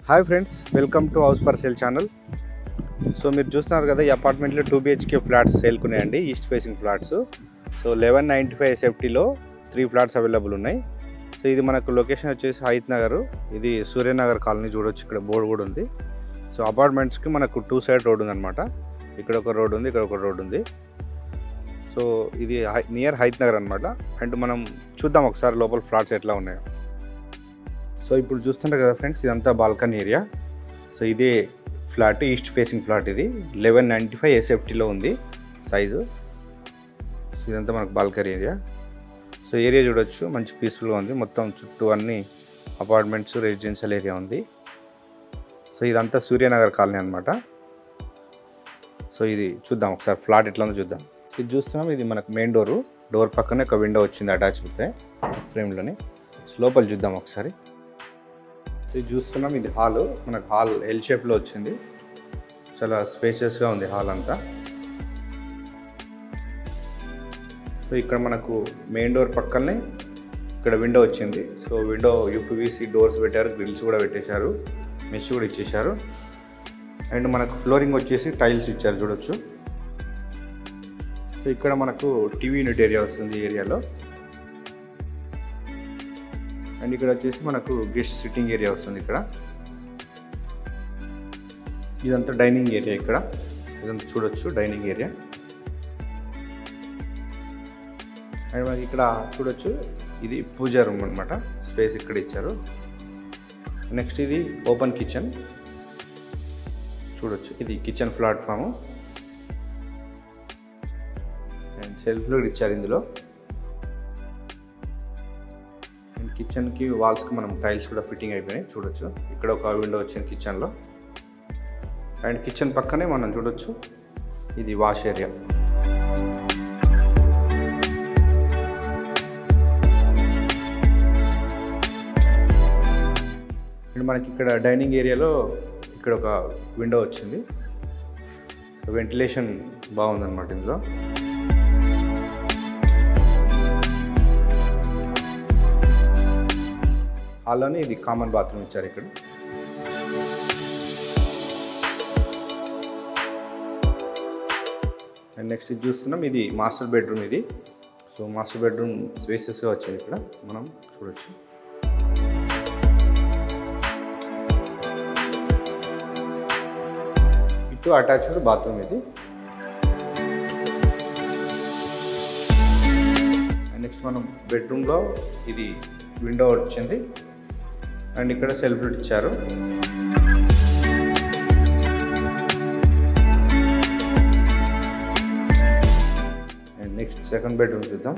Hi friends, welcome to house for sale channel. So మీరు చూస్తున్నారు కదా, ఈ అపార్ట్మెంట్లో 2 BHK ఫ్లాట్స్ సేల్కున్నాయండి, ఈస్ట్ ఫేసింగ్ ఫ్లాట్స్. సో 1195 SFTలో 3 ఫ్లాట్స్ అవైలబుల్ ఉన్నాయి. సో ఇది మనకు లొకేషన్ వచ్చేసి హైత్ నగర్, ఇది సూర్యనగర్ కాలనీ చూడొచ్చు, ఇక్కడ బోర్డు కూడా ఉంది. సో అపార్ట్మెంట్స్కి మనకు 2 సైడ్ రోడ్ ఉందన్నమాట. ఇక్కడ ఒక రోడ్ ఉంది, ఇక్కడ ఒక రోడ్ ఉంది. సో ఇది నియర్ హైత్ నగర్ అనమాట. అండ్ మనం చూద్దాం ఒకసారి లోపల ఫ్లాట్స్ ఎట్లా ఉన్నాయో. సో ఇప్పుడు చూస్తుంటారు కదా ఫ్రెండ్స్, ఇదంతా బాల్కనీ ఏరియా. సో ఇదే ఫ్లాట్, ఈస్ట్ ఫేసింగ్ ఫ్లాట్. ఇది 1195 SFTలో ఉంది సైజు. సో ఇదంతా మనకు బాల్కనీ ఏరియా. సో ఏరియా చూడొచ్చు, మంచి పీస్ఫుల్గా ఉంది. మొత్తం చుట్టూ అన్ని అపార్ట్మెంట్స్, రెసిడెన్షియల్ ఏరియా ఉంది. సో ఇదంతా సూర్యనగర్ కాలనీ అనమాట. సో ఇది చూద్దాం ఒకసారి ఫ్లాట్ ఎట్లా ఉందో చూద్దాం. ఇది చూస్తున్నాం, ఇది మనకు మెయిన్ డోర్ పక్కనే ఒక విండో వచ్చింది అటాచ్ అయితే ఫ్రేమ్లోని. లోపల చూద్దాం ఒకసారి. ఇది చూస్తున్నాం, ఇది హాల్. మనకు హాల్ ఎల్ షేప్లో వచ్చింది, చాలా స్పేషియస్గా ఉంది హాల్ అంతా. సో ఇక్కడ మనకు మెయిన్ డోర్ పక్కనే ఇక్కడ విండో వచ్చింది. సో విండో UPVC డోర్స్ పెట్టారు, గ్రిల్స్ కూడా పెట్టేశారు, మెష్ కూడా ఇచ్చేశారు. అండ్ మనకు ఫ్లోరింగ్ వచ్చేసి టైల్స్ ఇచ్చారు చూడొచ్చు. సో ఇక్కడ మనకు టీవీ యూనిట్ ఏరియా వస్తుంది ఈ ఏరియాలో. అండ్ ఇక్కడ వచ్చేసి మనకు గెస్ట్ సిట్టింగ్ ఏరియా వస్తుంది ఇక్కడ. ఇదంతా డైనింగ్ ఏరియా. ఇక్కడ ఇదంతా చూడొచ్చు డైనింగ్ ఏరియా. అండ్ మనకి ఇక్కడ చూడొచ్చు, ఇది పూజా రూమ్ అనమాట. స్పేస్ ఇక్కడ ఇచ్చారు. నెక్స్ట్ ఇది ఓపెన్ కిచెన్ చూడొచ్చు, ఇది కిచెన్ ప్లాట్ఫాము. అండ్ షెల్ఫ్లు ఇచ్చారు ఇందులో. కిచెన్కి వాల్స్కి మనం టైల్స్ కూడా ఫిట్టింగ్ అయిపోయినాయి చూడొచ్చు. ఇక్కడ ఒక విండో వచ్చింది కిచెన్లో. అండ్ కిచెన్ పక్కనే మనం చూడొచ్చు, ఇది వాష్ ఏరియా. అండ్ మనకి ఇక్కడ డైనింగ్ ఏరియాలో ఇక్కడ ఒక విండో వచ్చింది. వెంటిలేషన్ బాగుందన్నమాట ఇందులో. హాల్లోనే ఇది కామన్ బాత్రూమ్ ఇచ్చారు ఇక్కడ. అండ్ నెక్స్ట్ ఇది చూస్తున్నాం, ఇది మాస్టర్ బెడ్రూమ్. ఇది సో మాస్టర్ బెడ్రూమ్ స్పేసెస్గా వచ్చింది ఇక్కడ మనం చూడొచ్చు. ఇటు అటాచ్డ్ బాత్రూమ్ ఇది. అండ్ నెక్స్ట్ మనం బెడ్రూమ్లో ఇది విండో వచ్చింది. అండ్ ఇక్కడ సెల్ఫ్ ఇచ్చారు. అండ్ నెక్స్ట్ సెకండ్ బెడ్రూమ్ చూద్దాం.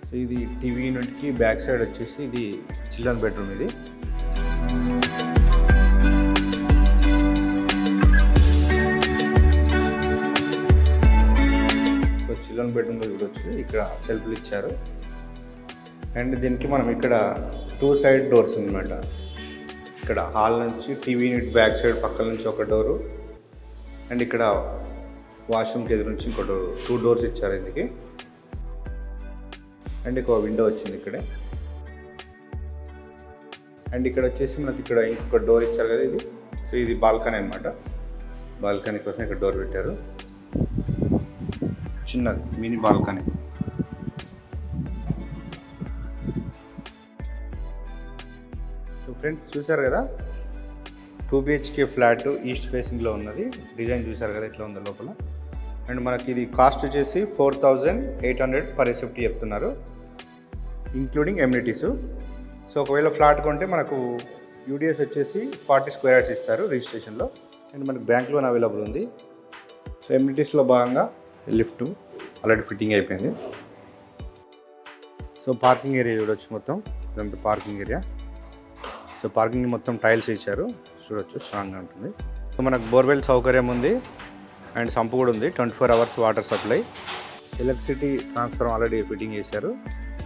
సో ఇది టీవీ యూనిట్కి బ్యాక్ సైడ్ వచ్చేసి ఇది చిల్డ్రన్ బెడ్రూమ్. ఇది చిల్డ్రన్ బెడ్రూమ్లో చూడొచ్చు, ఇక్కడ సెల్ఫ్లు ఇచ్చారు. అండ్ దీనికి మనం ఇక్కడ 2 సైడ్ డోర్స్ అనమాట. ఇక్కడ హాల్ నుంచి టీవీ యూనిట్ బ్యాక్ సైడ్ పక్కన నుంచి ఒక డోరు, అండ్ ఇక్కడ వాష్రూమ్కి ఎదురు నుంచి ఇంకో డోరు. 2 డోర్స్ ఇచ్చారు ఇందుకి. అండ్ ఇంకో విండో వచ్చింది ఇక్కడే. అండ్ ఇక్కడ వచ్చేసి మనకి ఇక్కడ ఇంకొక డోర్ ఇచ్చారు కదా ఇది. సో ఇది బాల్కనీ అనమాట. బాల్కనీ కోసం ఇక్కడ డోర్ పెట్టారు, చిన్నది మినీ బాల్కనీ. సో ఫ్రెండ్స్ చూసారు కదా, 2 BHK ఫ్లాట్ ఈస్ట్ ఫేసింగ్లో ఉన్నది. డిజైన్ చూసారు కదా ఎట్లా ఉందో లోపల. అండ్ మనకి ఇది కాస్ట్ వచ్చేసి 4800 పర్ SFT చెప్తున్నారు, ఇంక్లూడింగ్ ఎమ్యూనిటీస్. సో ఒకవేళ ఫ్లాట్ కొంటే మనకు UDS వచ్చేసి 40 స్క్వేర్ యార్డ్స్ ఇస్తారు రిజిస్ట్రేషన్లో. అండ్ మనకు బ్యాంక్ లోన్ అవైలబుల్ ఉంది. సో ఎమ్యూనిటీస్లో భాగంగా లిఫ్ట్ ఆల్రెడీ ఫిట్టింగ్ అయిపోయింది. సో పార్కింగ్ ఏరియా చూడొచ్చు, మొత్తం ఇదంతా పార్కింగ్ ఏరియా. సో పార్కింగ్ మొత్తం టైల్స్ ఇచ్చారు చూడొచ్చు, స్ట్రాంగ్గా ఉంటుంది. సో మనకు బోర్వెల్ సౌకర్యం ఉంది అండ్ సంపు కూడా ఉంది, 24 hours water supply. Electricity transformer already fitting చేశారు.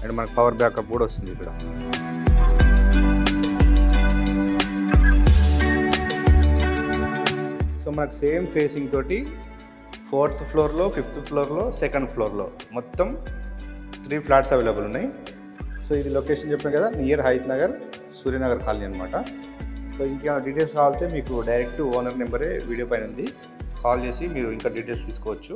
అండ్ మనకు పవర్ బ్యాకప్ కూడా వస్తుంది ఇక్కడ. సో మనకు సేమ్ ఫేసింగ్ తోటి 4th ఫ్లోర్లో, 5th ఫ్లోర్లో, 2nd ఫ్లోర్లో మొత్తం 3 ఫ్లాట్స్ అవైలబుల్ ఉన్నాయి. సో ఇది లొకేషన్ చెప్పాను కదా, నియర్ హైత్ నగర్ సూర్యనగర్ కాలనీ అనమాట. సో ఇంకేమైనా డీటెయిల్స్ కావాలంటే మీకు డైరెక్ట్ ఓనర్ నెంబరే వీడియో పైన ఉంది, కాల్ చేసి మీరు ఇంకా డీటెయిల్స్ తీసుకోవచ్చు.